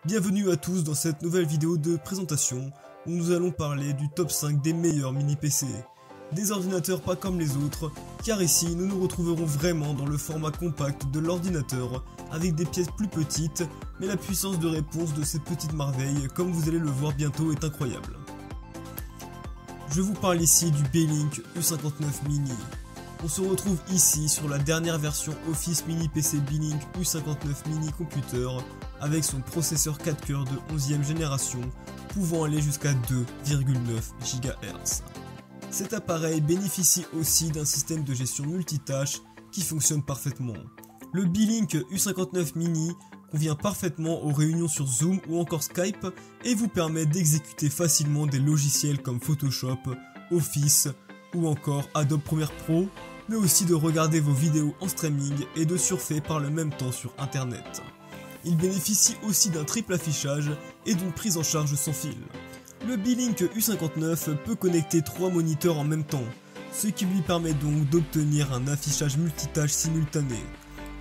Bienvenue à tous dans cette nouvelle vidéo de présentation où nous allons parler du top 5 des meilleurs mini PC. Des ordinateurs pas comme les autres, car ici nous nous retrouverons vraiment dans le format compact de l'ordinateur avec des pièces plus petites, mais la puissance de réponse de ces petites merveilles, comme vous allez le voir bientôt, est incroyable. Je vous parle ici du Beelink U59 Mini. On se retrouve ici sur la dernière version Office Mini PC Beelink U59 Mini Computer avec son processeur 4 cœurs de 11e génération pouvant aller jusqu'à 2,9 GHz. Cet appareil bénéficie aussi d'un système de gestion multitâche qui fonctionne parfaitement. Le Beelink U59 Mini convient parfaitement aux réunions sur Zoom ou encore Skype et vous permet d'exécuter facilement des logiciels comme Photoshop, Office ou encore Adobe Premiere Pro, mais aussi de regarder vos vidéos en streaming et de surfer par le même temps sur internet. Il bénéficie aussi d'un triple affichage et d'une prise en charge sans fil. Le Beelink U59 peut connecter 3 moniteurs en même temps, ce qui lui permet donc d'obtenir un affichage multitâche simultané.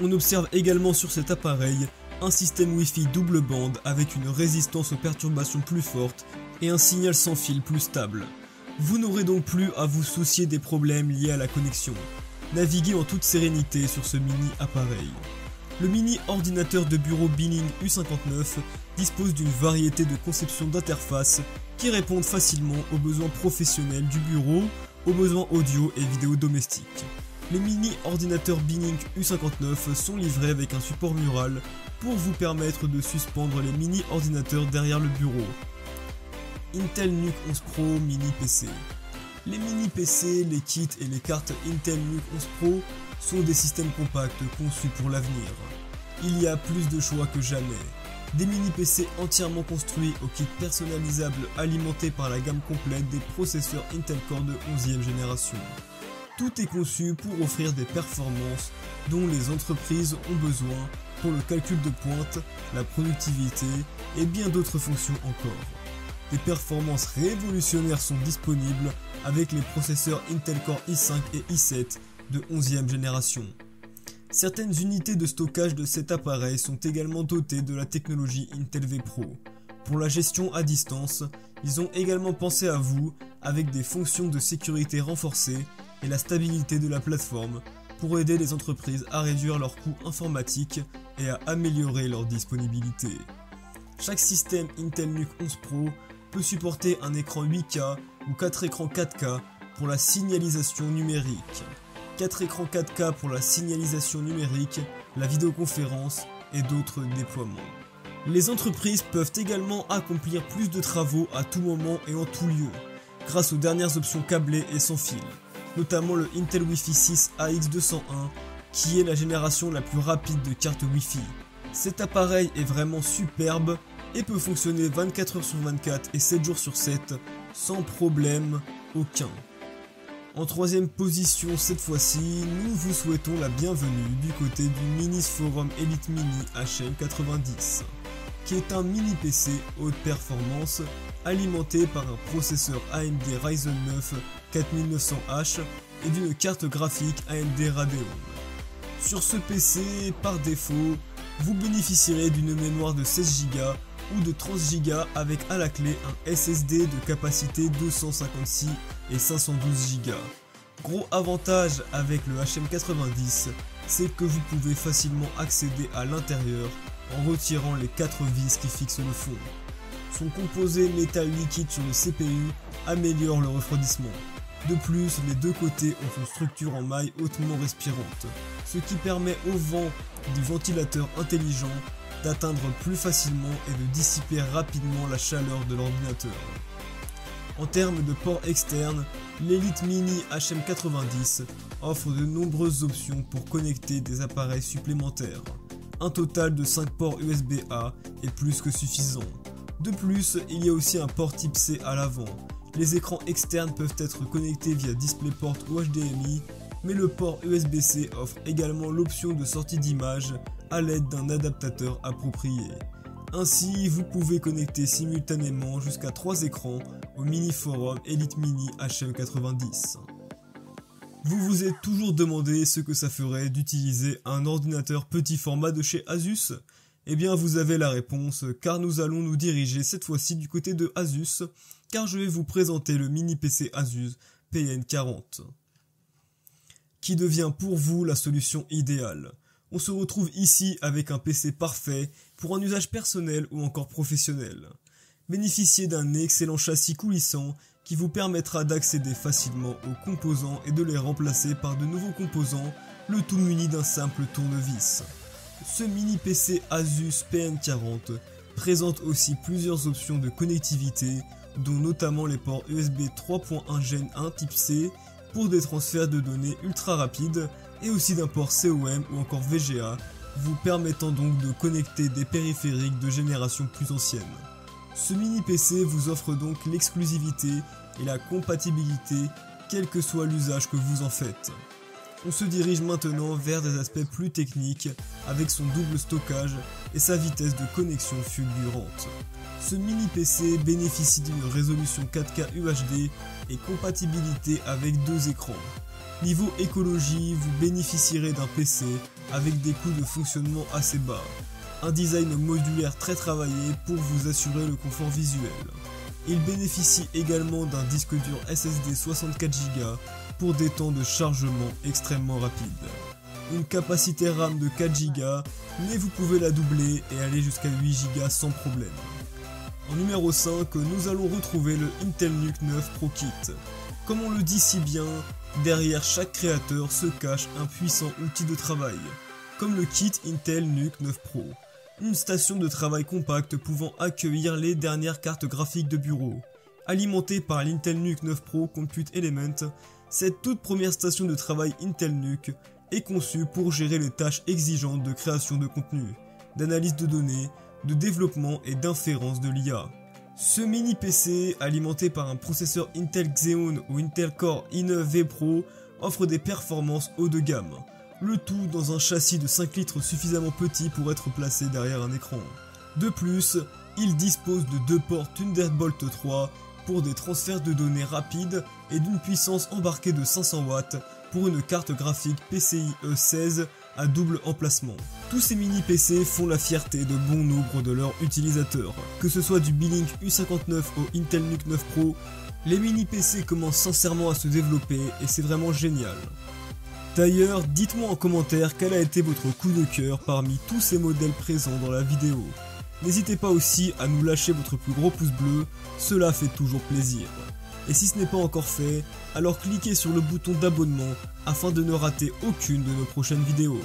On observe également sur cet appareil un système Wi-Fi double bande avec une résistance aux perturbations plus forte et un signal sans fil plus stable. Vous n'aurez donc plus à vous soucier des problèmes liés à la connexion. Naviguez en toute sérénité sur ce mini appareil. Le mini ordinateur de bureau Beelink U59 dispose d'une variété de conceptions d'interfaces qui répondent facilement aux besoins professionnels du bureau, aux besoins audio et vidéo domestiques. Les mini ordinateurs Beelink U59 sont livrés avec un support mural pour vous permettre de suspendre les mini ordinateurs derrière le bureau. Intel NUC 11 Pro Mini PC. Les mini PC, les kits et les cartes Intel NUC 11 Pro sont des systèmes compacts conçus pour l'avenir. Il y a plus de choix que jamais. Des mini PC entièrement construits au kit personnalisable alimentés par la gamme complète des processeurs Intel Core de 11e génération. Tout est conçu pour offrir des performances dont les entreprises ont besoin pour le calcul de pointe, la productivité et bien d'autres fonctions encore. Des performances révolutionnaires sont disponibles avec les processeurs Intel Core i5 et i7 de 11e génération. Certaines unités de stockage de cet appareil sont également dotées de la technologie Intel vPro. Pour la gestion à distance, ils ont également pensé à vous avec des fonctions de sécurité renforcées et la stabilité de la plateforme pour aider les entreprises à réduire leurs coûts informatiques et à améliorer leur disponibilité. Chaque système Intel NUC 11 Pro peut supporter un écran 8K ou 4 écrans 4K pour la signalisation numérique. 4 écrans 4K pour la signalisation numérique, la vidéoconférence et d'autres déploiements. Les entreprises peuvent également accomplir plus de travaux à tout moment et en tout lieu, grâce aux dernières options câblées et sans fil, notamment le Intel Wi-Fi 6 AX201 qui est la génération la plus rapide de cartes Wi-Fi. Cet appareil est vraiment superbe et peut fonctionner 24 h sur 24 et 7 jours sur 7 sans problème aucun. En troisième position cette fois-ci, nous vous souhaitons la bienvenue du côté du Minisforum Elite Mini HM90, qui est un mini PC haute performance alimenté par un processeur AMD Ryzen 9 4900H et d'une carte graphique AMD Radeon. Sur ce PC, par défaut, vous bénéficierez d'une mémoire de 16 Go ou de 30 Go avec à la clé un SSD de capacité 256 et 512 Go. Gros avantage avec le HM90, c'est que vous pouvez facilement accéder à l'intérieur en retirant les 4 vis qui fixent le fond. Son composé métal liquide sur le CPU améliore le refroidissement. De plus, les deux côtés ont une structure en maille hautement respirante, ce qui permet au vent du ventilateur intelligent d'atteindre plus facilement et de dissiper rapidement la chaleur de l'ordinateur. En termes de ports externes, l'Elite Mini HM90 offre de nombreuses options pour connecter des appareils supplémentaires. Un total de 5 ports USB-A est plus que suffisant. De plus, il y a aussi un port Type C à l'avant. Les écrans externes peuvent être connectés via DisplayPort ou HDMI, mais le port USB-C offre également l'option de sortie d'image à l'aide d'un adaptateur approprié. Ainsi, vous pouvez connecter simultanément jusqu'à 3 écrans au Miniforum Elite Mini HM90. Vous vous êtes toujours demandé ce que ça ferait d'utiliser un ordinateur petit format de chez Asus? Eh bien vous avez la réponse, car nous allons nous diriger cette fois-ci du côté de Asus, car je vais vous présenter le mini PC Asus PN40, qui devient pour vous la solution idéale. On se retrouve ici avec un PC parfait pour un usage personnel ou encore professionnel. Bénéficiez d'un excellent châssis coulissant qui vous permettra d'accéder facilement aux composants et de les remplacer par de nouveaux composants, le tout muni d'un simple tournevis. Ce mini PC Asus PN40 présente aussi plusieurs options de connectivité, dont notamment les ports USB 3.1 Gen 1 type C pour des transferts de données ultra rapides et aussi d'un port COM ou encore VGA, vous permettant donc de connecter des périphériques de génération plus ancienne. Ce mini PC vous offre donc l'exclusivité et la compatibilité quel que soit l'usage que vous en faites. On se dirige maintenant vers des aspects plus techniques avec son double stockage et sa vitesse de connexion fulgurante. Ce mini PC bénéficie d'une résolution 4K UHD et compatibilité avec 2 écrans. Niveau écologie, vous bénéficierez d'un PC avec des coûts de fonctionnement assez bas. Un design modulaire très travaillé pour vous assurer le confort visuel. Il bénéficie également d'un disque dur SSD 64Go pour des temps de chargement extrêmement rapides. Une capacité RAM de 4Go, mais vous pouvez la doubler et aller jusqu'à 8Go sans problème. En numéro 5, nous allons retrouver le Intel NUC 9 Pro Kit. Comme on le dit si bien, derrière chaque créateur se cache un puissant outil de travail, comme le kit Intel NUC 9 Pro. Une station de travail compacte pouvant accueillir les dernières cartes graphiques de bureau. Alimentée par l'Intel NUC 9 Pro Compute Element, cette toute première station de travail Intel NUC est conçue pour gérer les tâches exigeantes de création de contenu, d'analyse de données, de développement et d'inférence de l'IA. Ce mini PC, alimenté par un processeur Intel Xeon ou Intel Core i9 V Pro, offre des performances haut de gamme. Le tout dans un châssis de 5 litres suffisamment petit pour être placé derrière un écran. De plus, il dispose de 2 ports Thunderbolt 3 pour des transferts de données rapides et d'une puissance embarquée de 500 watts pour une carte graphique PCIe 16 à double emplacement. Tous ces mini PC font la fierté de bon nombre de leurs utilisateurs. Que ce soit du Beelink U59 au Intel NUC 9 Pro, les mini PC commencent sincèrement à se développer et c'est vraiment génial. D'ailleurs, dites-moi en commentaire quel a été votre coup de cœur parmi tous ces modèles présents dans la vidéo. N'hésitez pas aussi à nous lâcher votre plus gros pouce bleu, cela fait toujours plaisir. Et si ce n'est pas encore fait, alors cliquez sur le bouton d'abonnement afin de ne rater aucune de nos prochaines vidéos.